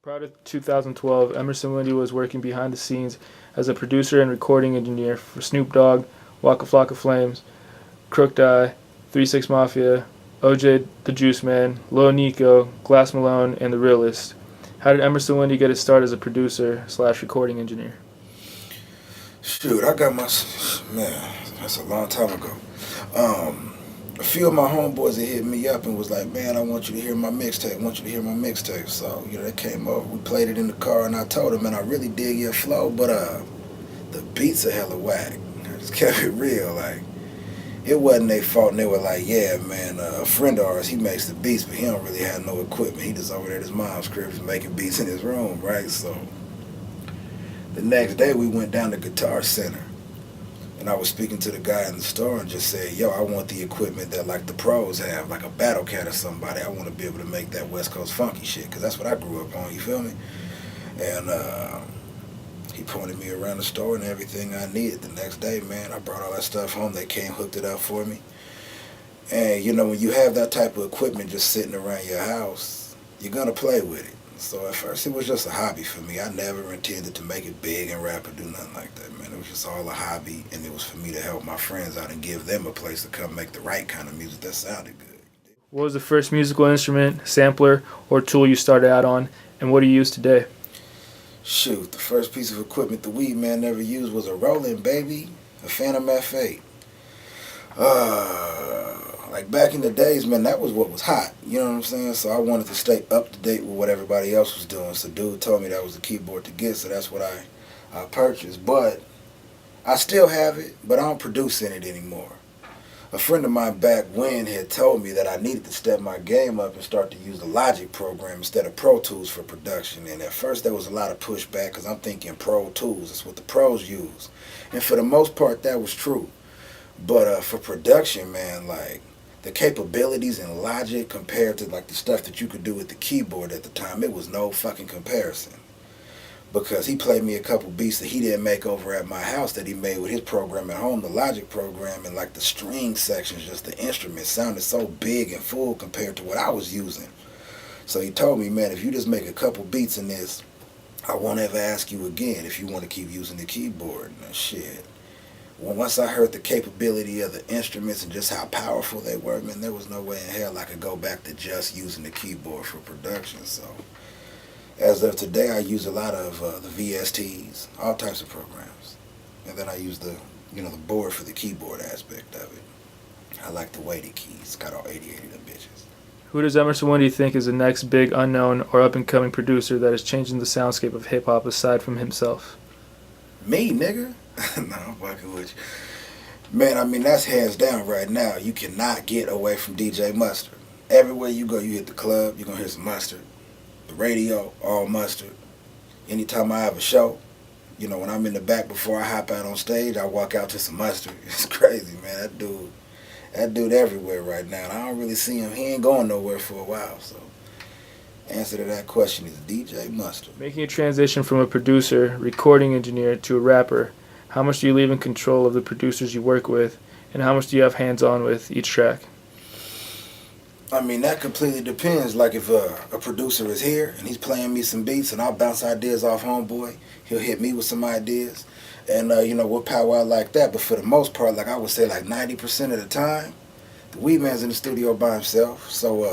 Prior to 2012, Emerson Windy was working behind the scenes as a producer and recording engineer for Snoop Dogg, Waka Flocka Flames, Crooked Eye, 3 6 Mafia, OJ the Juice Man, Lil Nico, Glass Malone, and The Realist. How did Emerson Windy get his start as a producer slash recording engineer? Shoot, I got my man. That's a long time ago. A few of my homeboys that hit me up and was like, "Man, I want you to hear my mixtape. I want you to hear my mixtape." So they came over. We played it in the car, and I told them, "Man, I really dig your flow, but the beats are hella whack." I just kept it real, like it wasn't their fault. And they were like, "Yeah, man, a friend of ours, he makes the beats, but he don't really have no equipment. He just over there at his mom's crib making beats in his room, right?" So the next day we went down to Guitar Center. And I was speaking to the guy in the store and just said, "Yo, I want the equipment that like the pros have, like a Battle Cat or somebody. I want to be able to make that West Coast funky shit, because that's what I grew up on, you feel me?" And he pointed me around the store and everything I needed. The next day, man, I brought all that stuff home. They came, hooked it up for me. And, when you have that type of equipment just sitting around your house, you're going to play with it. So at first it was just a hobby for me. I never intended to make it big and rap or do nothing like that, man. It was just all a hobby, and it was for me to help my friends out and give them a place to come make the right kind of music that sounded good. What was the first musical instrument, sampler, or tool you started out on, and what do you use today? Shoot, the first piece of equipment the weed man ever used was a Roland, baby, a Phantom F8. Like back in the days, man, that was what was hot. You know what I'm saying? So I wanted to stay up to date with what everybody else was doing. So dude told me that was the keyboard to get, so that's what I purchased. But I still have it, but I don't produce in it anymore. A friend of mine back when had told me that I needed to step my game up and start to use the Logic program instead of Pro Tools for production. And at first there was a lot of pushback because I'm thinking Pro Tools, that's what the pros use. And for the most part that was true. But for production, man, like the capabilities in Logic compared to like the stuff that you could do with the keyboard at the time, it was no fucking comparison. Because he played me a couple beats that he didn't make over at my house that he made with his program at home, the Logic program, and like the string sections, just the instruments sounded so big and full compared to what I was using. So he told me, "Man, if you just make a couple beats in this, I won't ever ask you again if you want to keep using the keyboard." And shit. Well, once I heard the capability of the instruments and just how powerful they were, man, there was no way in hell I could go back to just using the keyboard for production. So as of today, I use a lot of the VSTs, all types of programs. And then I use the board for the keyboard aspect of it. I like the weighted keys. It's got all 88 of them bitches. Who does Emerson Windy think is the next big unknown or up-and-coming producer that is changing the soundscape of hip-hop aside from himself? Me, nigga? No, I'm fucking with you. Man, I mean, that's hands down right now. You cannot get away from DJ Mustard. Everywhere you go, you hit the club, you're going to hear some Mustard. The radio, all Mustard. Anytime I have a show, when I'm in the back before I hop out on stage, I walk out to some Mustard. It's crazy, man. That dude everywhere right now. And I don't really see him. He ain't going nowhere for a while, so answer to that question is DJ Mustard. Making a transition from a producer, recording engineer to a rapper, how much do you leave in control of the producers you work with, and how much do you have hands-on with each track? I mean, that completely depends. Like if a producer is here and he's playing me some beats and I'll bounce ideas off homeboy, he'll hit me with some ideas. And, we'll power out like that. But for the most part, like I would say like 90% of the time, the weed man's in the studio by himself. So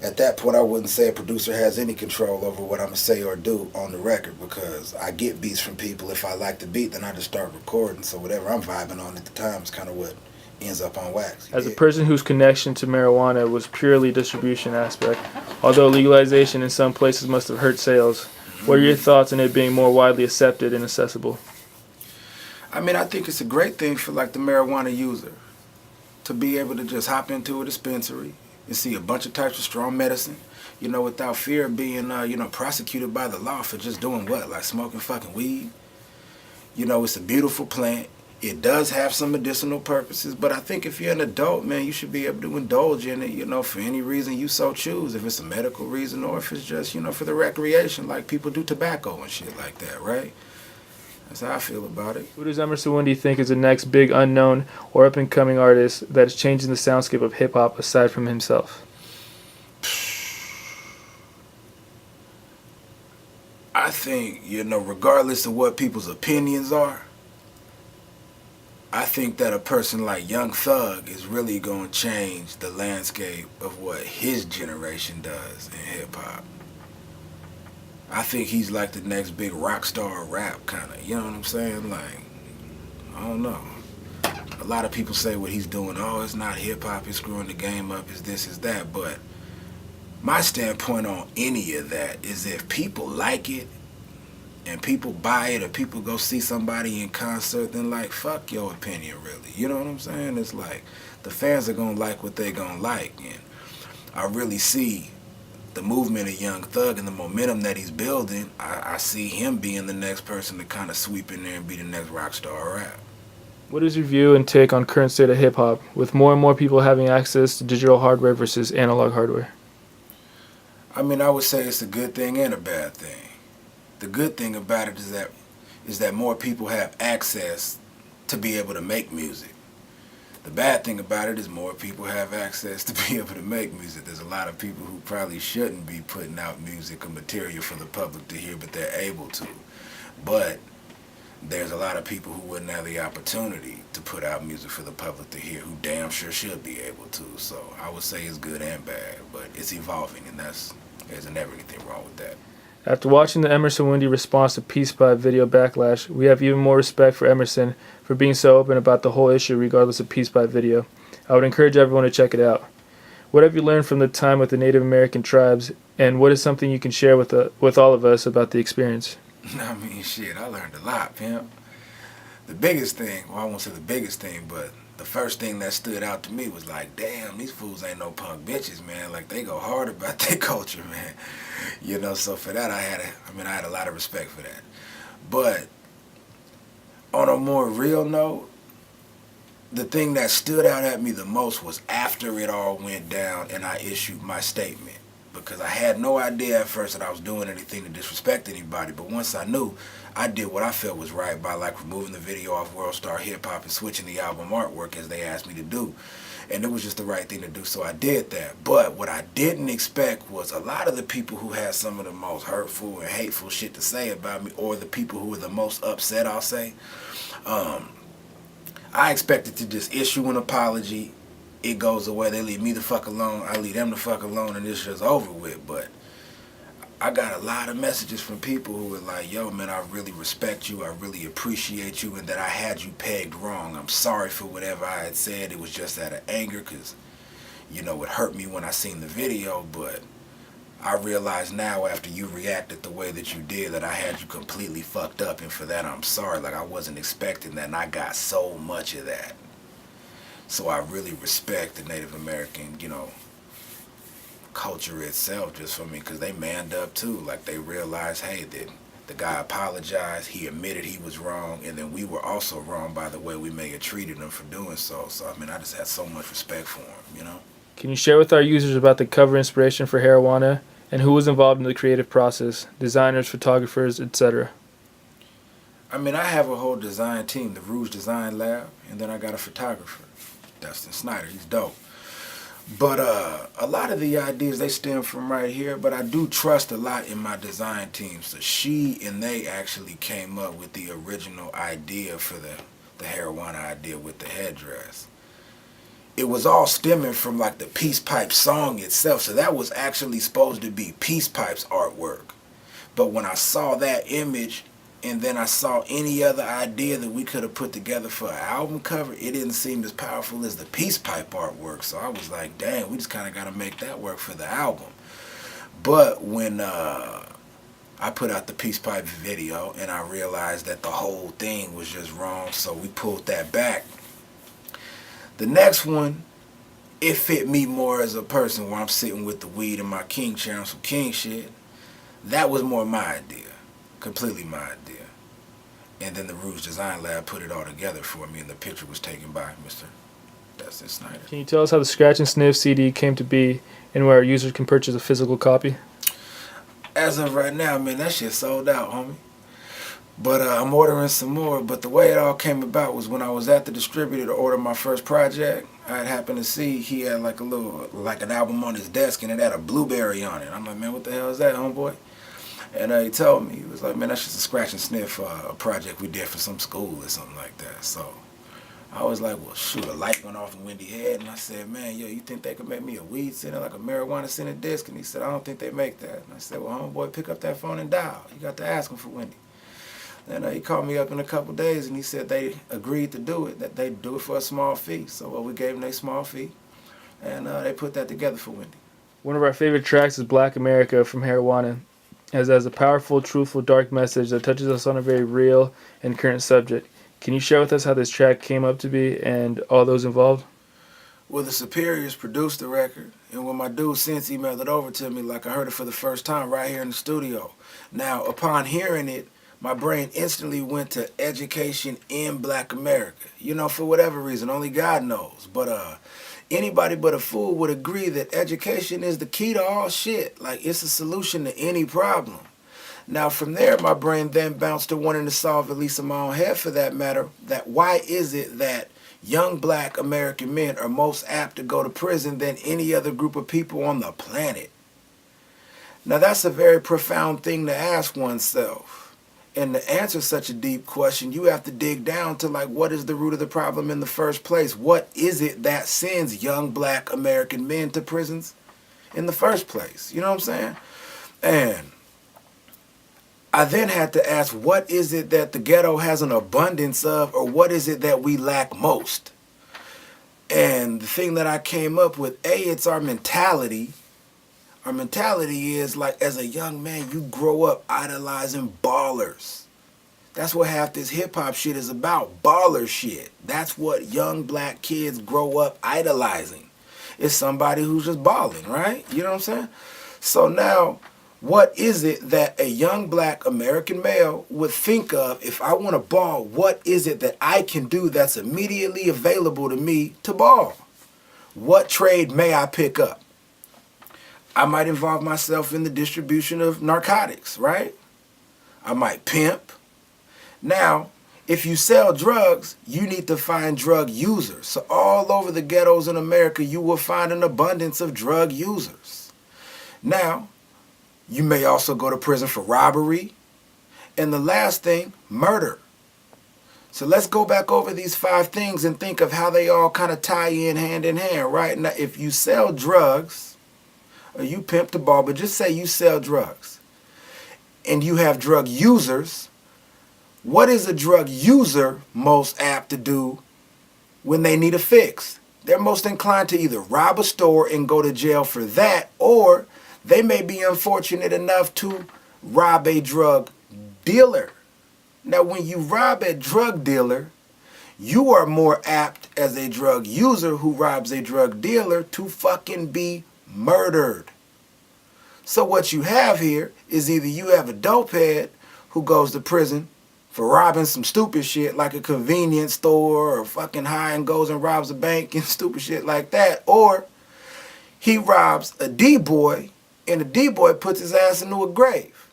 at that point, I wouldn't say a producer has any control over what I'm going to say or do on the record, because I get beats from people. If I like the beat, then I just start recording. So whatever I'm vibing on at the time is kind of what ends up on wax. As a person whose connection to marijuana was purely distribution aspect, although legalization in some places must have hurt sales, what are your thoughts on it being more widely accepted and accessible? I mean, I think it's a great thing for like the marijuana user to be able to just hop into a dispensary and see a bunch of types of strong medicine, without fear of being, prosecuted by the law for just doing what? Like smoking fucking weed? It's a beautiful plant. It does have some medicinal purposes, but I think if you're an adult, man, you should be able to indulge in it, for any reason you so choose. If it's a medical reason or if it's just, for the recreation, like people do tobacco and shit like that, right? That's how I feel about it. Who does Emerson Windy think is the next big unknown or up-and-coming artist that is changing the soundscape of hip-hop aside from himself? I think, regardless of what people's opinions are, I think that a person like Young Thug is really going to change the landscape of what his generation does in hip-hop. I think he's like the next big rock star of rap, kind of. You know what I'm saying? Like, I don't know. A lot of people say what he's doing, oh, it's not hip-hop, it's screwing the game up, it's this, it's that. But my standpoint on any of that is if people like it, and people buy it, or people go see somebody in concert, then like, fuck your opinion, really. You know what I'm saying? It's like, the fans are gonna like what they gonna like. And I really see the movement of Young Thug and the momentum that he's building. I see him being the next person to kind of sweep in there and be the next rock star of rap. What is your view and take on current state of hip-hop, with more and more people having access to digital hardware versus analog hardware? I mean, I would say it's a good thing and a bad thing. The good thing about it is that more people have access to be able to make music. The bad thing about it is more people have access to be able to make music. There's a lot of people who probably shouldn't be putting out music or material for the public to hear, but they're able to. But there's a lot of people who wouldn't have the opportunity to put out music for the public to hear, who damn sure should be able to. So I would say it's good and bad, but it's evolving, and there's never anything wrong with that. After watching the Emerson Windy response to Peace Pipe video backlash, we have even more respect for Emerson for being so open about the whole issue regardless of Peace Pipe video. I would encourage everyone to check it out. What have you learned from the time with the Native American tribes, and what is something you can share with all of us about the experience? I mean, shit, I learned a lot, pimp. The biggest thing, well, I won't say the biggest thing, but the first thing that stood out to me was like, damn, these fools ain't no punk bitches, man. Like, they go hard about their culture, man. So for that, I had a lot of respect for that. But on a more real note, the thing that stood out at me the most was after it all went down and I issued my statement. Because I had no idea at first that I was doing anything to disrespect anybody. But once I knew, I did what I felt was right by like removing the video off World Star Hip Hop and switching the album artwork as they asked me to do. And it was just the right thing to do, so I did that. But what I didn't expect was a lot of the people who had some of the most hurtful and hateful shit to say about me, or the people who were the most upset, I'll say, I expected to just issue an apology. It goes away, they leave me the fuck alone, I leave them the fuck alone, and this just over with. But I got a lot of messages from people who were like, yo, man, I really respect you, I really appreciate you, and that I had you pegged wrong. I'm sorry for whatever I had said. It was just out of anger, because, it hurt me when I seen the video, but I realize now after you reacted the way that you did that I had you completely fucked up, and for that I'm sorry. Like, I wasn't expecting that, and I got so much of that. So I really respect the Native American, culture itself just for me, because they manned up too. Like, they realized, hey, that the guy apologized, he admitted he was wrong, and then we were also wrong by the way we may have treated him for doing so. So, I just had so much respect for him, Can you share with our users about the cover inspiration for Harawana and who was involved in the creative process, designers, photographers, etc.? I have a whole design team, the Rouge Design Lab, and then I got a photographer, Dustin Snyder. He's dope. But a lot of the ideas, they stem from right here, but I do trust a lot in my design team. So she and they actually came up with the original idea for the Harawana idea with the headdress. It was all stemming from like the Peace Pipe song itself, so that was actually supposed to be Peace Pipe's artwork. But when I saw that image, and then I saw any other idea that we could have put together for an album cover, it didn't seem as powerful as the Peace Pipe artwork. So I was like, dang, we just kind of got to make that work for the album. But when I put out the Peace Pipe video and I realized that the whole thing was just wrong, so we pulled that back. The next one, it fit me more as a person, where I'm sitting with the weed in my king chair on some king shit. That was more my idea. Completely my idea. And then the Rouge Design Lab put it all together for me, and the picture was taken by Mr. Dustin Snyder. Can you tell us how the Scratch and Sniff CD came to be and where our users can purchase a physical copy? As of right now, man, that shit sold out, homie. But I'm ordering some more. But the way it all came about was when I was at the distributor to order my first project, I happened to see he had like an album on his desk, and it had a blueberry on it. I'm like, man, what the hell is that, homeboy? And he told me, he was like, man, that's just a scratch and sniff a project we did for some school or something like that. So I was like, well, shoot, a light went off in Wendy head. And I said, man, yo, you think they could make me a weed center, like a marijuana center disc? And he said, I don't think they make that. And I said, well, homeboy, pick up that phone and dial. You got to ask him for Wendy. Then he called me up in a couple of days and he said they agreed to do it, that they'd do it for a small fee. So we gave them a small fee, and they put that together for Wendy. One of our favorite tracks is Black America from Marijuana, as it has a powerful, truthful, dark message that touches us on a very real and current subject. Can you share with us how this track came up to be and all those involved? Well, the Superiors produced the record, and when my dude since emailed it over to me, like I heard it for the first time right here in the studio. Now, upon hearing it, my brain instantly went to education in Black America. You know, for whatever reason, only God knows. But anybody but a fool would agree that education is the key to all shit. Like, it's a solution to any problem. Now, from there, my brain then bounced to wanting to solve, at least in my own head for that matter, that why is it that young Black American men are most apt to go to prison than any other group of people on the planet? Now, that's a very profound thing to ask oneself. And to answer such a deep question, you have to dig down to, like, what is the root of the problem in the first place? What is it that sends young Black American men to prisons in the first place? You know what I'm saying? And I then had to ask, what is it that the ghetto has an abundance of, or what is it that we lack most? And the thing that I came up with, it's our mentality. Our mentality is, like, as a young man, you grow up idolizing ballers. That's what half this hip-hop shit is about, baller shit. That's what young Black kids grow up idolizing. It's somebody who's just balling, right? You know what I'm saying? So now, what is it that a young Black American male would think of if I want to ball? What is it that I can do that's immediately available to me to ball? What trade may I pick up? I might involve myself in the distribution of narcotics, right? I might pimp. Now, if you sell drugs, you need to find drug users. So all over the ghettos in America, you will find an abundance of drug users. Now, you may also go to prison for robbery. And the last thing, murder. So let's go back over these 5 things and think of how they all kind of tie in hand, right? Now, if you sell drugs, or you pimp the ball, but just say you sell drugs, and you have drug users, what is a drug user most apt to do when they need a fix? They're most inclined to either rob a store and go to jail for that, or they may be unfortunate enough to rob a drug dealer. Now, when you rob a drug dealer, you are more apt as a drug user who robs a drug dealer to fucking be murdered. So what you have here is either you have a dope head who goes to prison for robbing some stupid shit like a convenience store or fucking high and goes and robs a bank and stupid shit like that, or he robs a D-boy and the D-boy puts his ass into a grave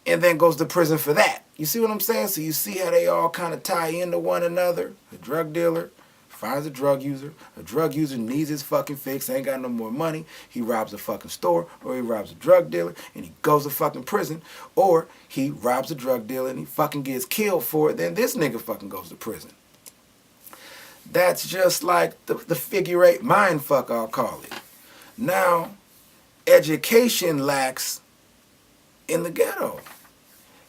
and then goes to prison for that. You see what I'm saying? So you see how they all kind of tie into one another? A drug dealer finds a drug user needs his fucking fix, ain't got no more money, he robs a fucking store, or he robs a drug dealer and he goes to fucking prison, or he robs a drug dealer and he fucking gets killed for it, then this nigga fucking goes to prison. That's just like the figure 8 mind fuck, I'll call it. Now, education lacks in the ghetto.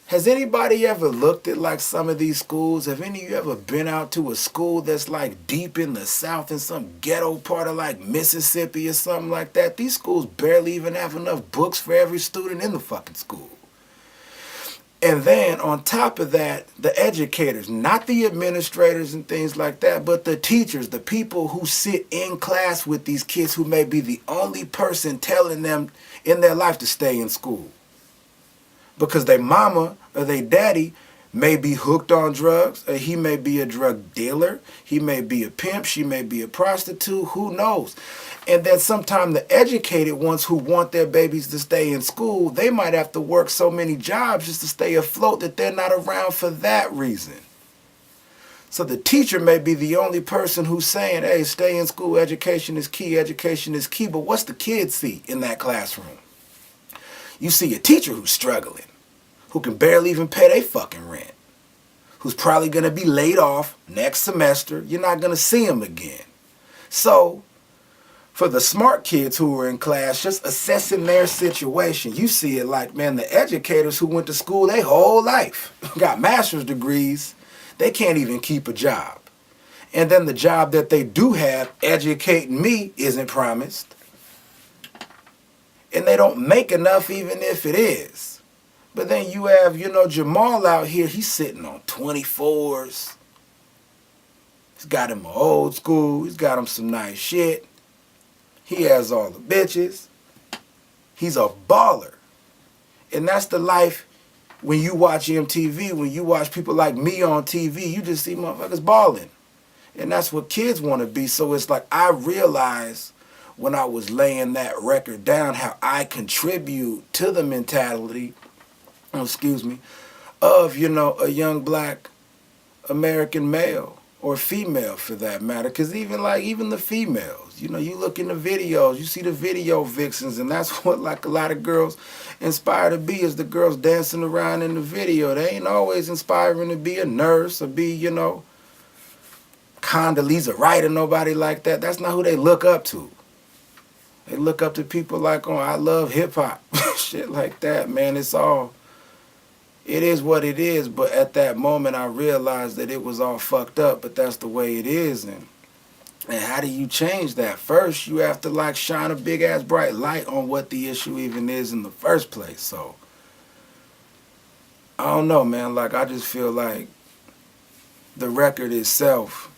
Has anybody ever looked at, like, some of these schools? Have any of you ever been out to a school that's, like, deep in the South in some ghetto part of, like, Mississippi or something like that? These schools barely even have enough books for every student in the fucking school. And then, on top of that, the educators, not the administrators and things like that, but the teachers, the people who sit in class with these kids who may be the only person telling them in their life to stay in school. Because their mama or their daddy may be hooked on drugs, or he may be a drug dealer, he may be a pimp, she may be a prostitute, who knows? And then sometimes the educated ones who want their babies to stay in school, they might have to work so many jobs just to stay afloat that they're not around for that reason. So the teacher may be the only person who's saying, hey, stay in school, education is key, but what's the kid see in that classroom? You see a teacher who's struggling, who can barely even pay their fucking rent, who's probably going to be laid off next semester. You're not going to see him again. So, for the smart kids who were in class, just assessing their situation, you see it like, man, the educators who went to school their whole life, got master's degrees, they can't even keep a job. And then the job that they do have, educating me, isn't promised. And they don't make enough even if it is. But then you have, Jamal out here, he's sitting on 24s. He's got him old school. He's got him some nice shit. He has all the bitches. He's a baller. And that's the life when you watch MTV, when you watch people like me on TV, you just see motherfuckers balling. And that's what kids want to be. So it's like I realized when I was laying that record down how I contribute to the mentality, of, a young black American male or female for that matter. Because even the females, you look in the videos, you see the video vixens, and that's what like a lot of girls inspire to be, is the girls dancing around in the video. They ain't always inspiring to be a nurse or be, Condoleezza Rice or nobody like that. That's not who they look up to. They look up to people like on I Love Hip Hop, shit like that, man. It is what it is, but at that moment I realized that it was all fucked up, but that's the way it is. And how do you change that? First, you have to like shine a big ass bright light on what the issue even is in the first place. So, I don't know, man. Like, I just feel like the record itself,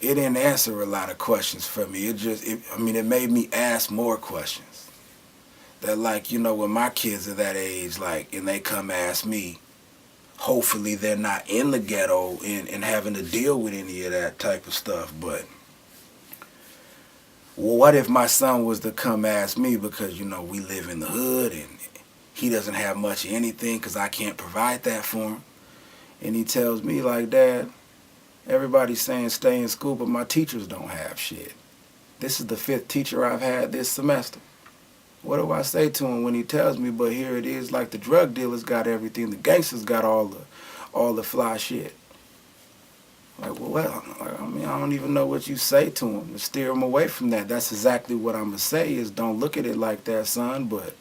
it didn't answer a lot of questions for me. It made me ask more questions. That like, when my kids are that age, like, and they come ask me, hopefully they're not in the ghetto and having to deal with any of that type of stuff. But what if my son was to come ask me because, we live in the hood and he doesn't have much of anything because I can't provide that for him. And he tells me like, Dad, everybody's saying stay in school, but my teachers don't have shit. This is the 5th teacher I've had this semester. What do I say to him when he tells me, but here it is, like the drug dealers got everything, the gangsters got all the fly shit. Like, I don't even know what you say to him to steer him away from that. That's exactly what I'm going to say is don't look at it like that, son, but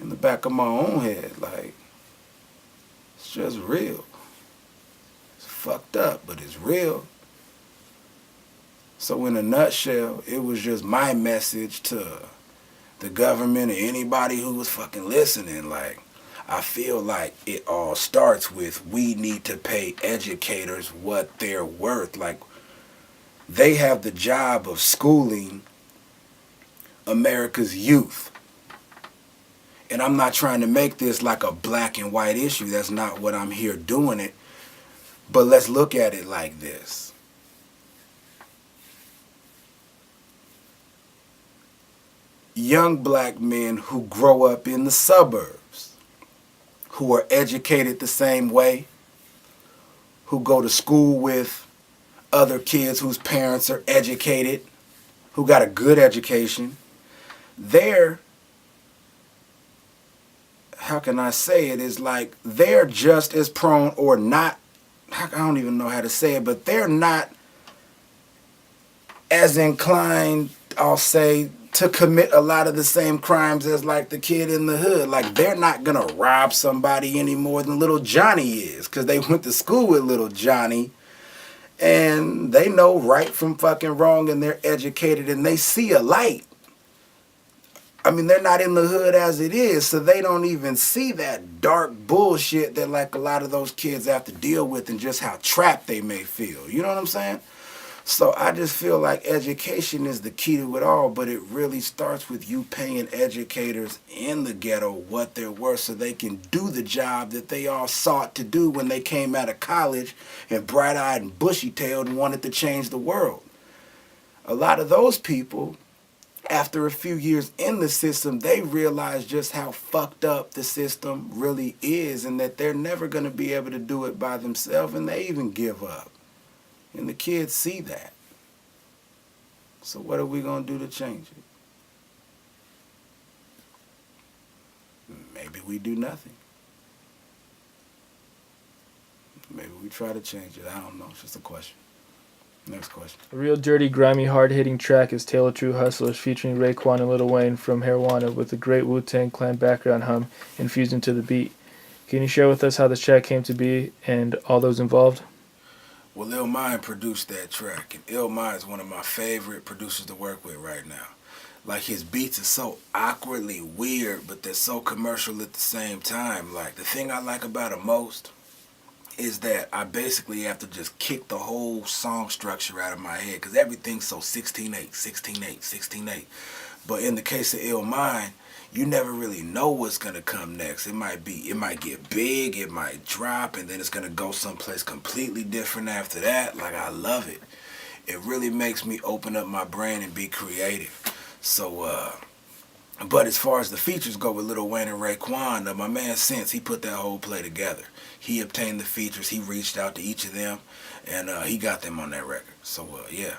in the back of my own head, like, it's just real. It's fucked up, but it's real. So in a nutshell, it was just my message to the government or anybody who was fucking listening. Like, I feel like it all starts with we need to pay educators what they're worth. Like, they have the job of schooling America's youth. And I'm not trying to make this like a black and white issue. That's not what I'm here doing it. But let's look at it like this. Young black men who grow up in the suburbs, who are educated the same way, who go to school with other kids whose parents are educated, who got a good education, they're, how can I say it, is like they're just as prone or not, I don't even know how to say it, but they're not as inclined, I'll say, to commit a lot of the same crimes as like the kid in the hood. Like, they're not gonna rob somebody any more than little Johnny is, because they went to school with little Johnny and they know right from fucking wrong and they're educated and they see a light. I mean, they're not in the hood as it is, so they don't even see that dark bullshit that like a lot of those kids have to deal with and just how trapped they may feel. You know what I'm saying? So I just feel like education is the key to it all, but it really starts with you paying educators in the ghetto what they're worth so they can do the job that they all sought to do when they came out of college and bright-eyed and bushy-tailed and wanted to change the world. A lot of those people, after a few years in the system, they realize just how fucked up the system really is and that they're never going to be able to do it by themselves, and they even give up. And the kids see that. So what are we going to do to change it? maybe we do nothing. Maybe we try to change it. I don't know. It's just a question. Next question. A real dirty, grimy, hard-hitting track is Tale of True Hustlers featuring Raekwon and Lil Wayne from Hairwana with a great Wu-Tang Clan background hum infused into the beat. Can you share with us how this track came to be and all those involved? Well, Illmind produced that track, and Illmind is one of my favorite producers to work with right now. Like, his beats are so awkwardly weird, but they're so commercial at the same time. Like, the thing I like about him most is that I basically have to just kick the whole song structure out of my head because everything's so 16/8, 16/8, 16/8. But in the case of Illmind, you never really know what's gonna come next. It might get big, it might drop, and then it's gonna go someplace completely different after that. Like, I love it. It really makes me open up my brain and be creative. So, but as far as the features go with Lil Wayne and Raekwon, my man Sense, he put that whole play together. He obtained the features, he reached out to each of them, and he got them on that record. So, yeah.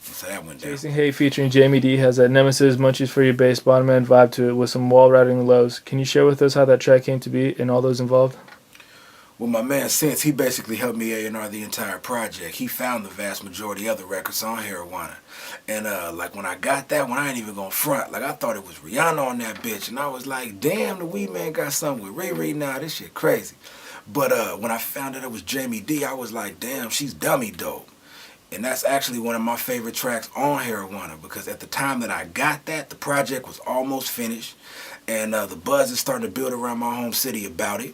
So that went down. Chasing Hate featuring Jamie D has that Nemesis, Munchies for Your Bass, Bottom End vibe to it with some wall-riding lows. Can you share with us how that track came to be and all those involved? Well, my man Sense, he basically helped me A&R the entire project. He found the vast majority of the records on Hairwana. And like, when I got that one, I ain't even gonna front. Like, I thought it was Rihanna on that bitch. And I was like, damn, the Weed Man got something with Riri now. This shit crazy. But when I found out it was Jamie D, I was like, damn, she's dummy dope. And that's actually one of my favorite tracks on Hairwana, because at the time that I got that, the project was almost finished. And the buzz is starting to build around my home city about it.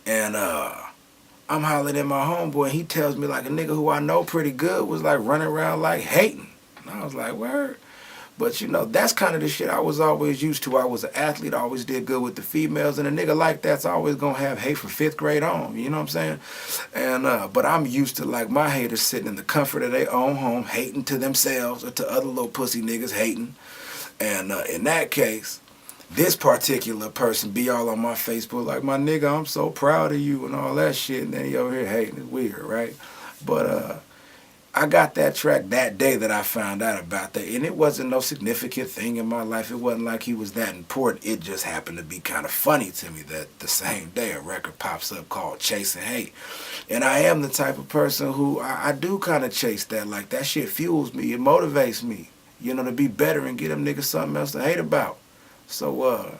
And I'm hollering at my homeboy, and he tells me, like, a nigga who I know pretty good was like running around like hating. And I was like, word. But, you know, that's kind of the shit I was always used to. I was an athlete, I always did good with the females, and a nigga like that's always gonna have hate from 5th grade on, you know what I'm saying? And but I'm used to, like, my haters sitting in the comfort of their own home, hating to themselves or to other little pussy niggas hating. And in that case, this particular person be all on my Facebook like, my nigga, I'm so proud of you and all that shit, and then he over here hating. It's weird, right? But I got that track that day that I found out about that, and it wasn't no significant thing in my life. It wasn't like he was that important. It just happened to be kind of funny to me that the same day a record pops up called Chasing Hate. And I am the type of person who I do kind of chase that. Like, that shit fuels me. It motivates me, you know, to be better and get them niggas something else to hate about. So,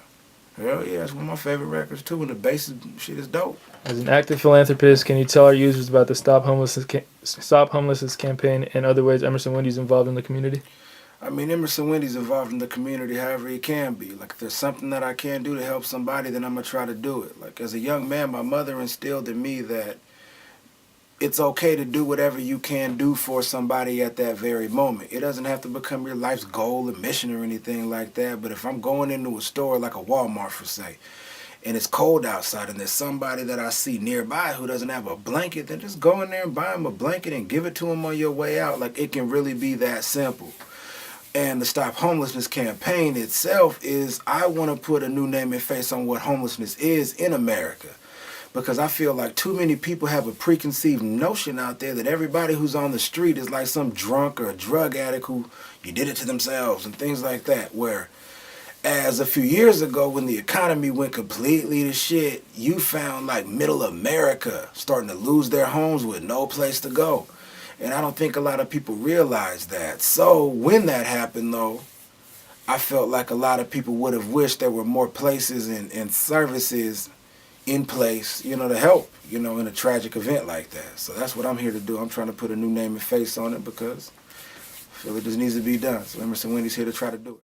hell yeah, it's one of my favorite records too, and the bass shit is dope. As an active philanthropist, can you tell our users about the Stop Homelessness campaign and other ways Emerson Wendy's involved in the community? I mean, Emerson Wendy's involved in the community however he can be. Like, if there's something that I can do to help somebody, then I'm going to try to do it. Like, as a young man, my mother instilled in me that it's okay to do whatever you can do for somebody at that very moment. It doesn't have to become your life's goal or mission or anything like that. But if I'm going into a store like a Walmart, for say, and it's cold outside and there's somebody that I see nearby who doesn't have a blanket, then just go in there and buy them a blanket and give it to them on your way out. Like, it can really be that simple. And the Stop Homelessness campaign itself is, I want to put a new name and face on what homelessness is in America. Because I feel like too many people have a preconceived notion out there that everybody who's on the street is like some drunk or a drug addict who you did it to themselves and things like that. Where, as a few years ago when the economy went completely to shit, you found like middle America starting to lose their homes with no place to go. And I don't think a lot of people realize that. So when that happened though, I felt like a lot of people would have wished there were more places and services in place, you know, to help, you know, in a tragic event like that. So that's what I'm here to do. I'm trying to put a new name and face on it because I feel it just needs to be done. So Emerson Wendy's here to try to do it.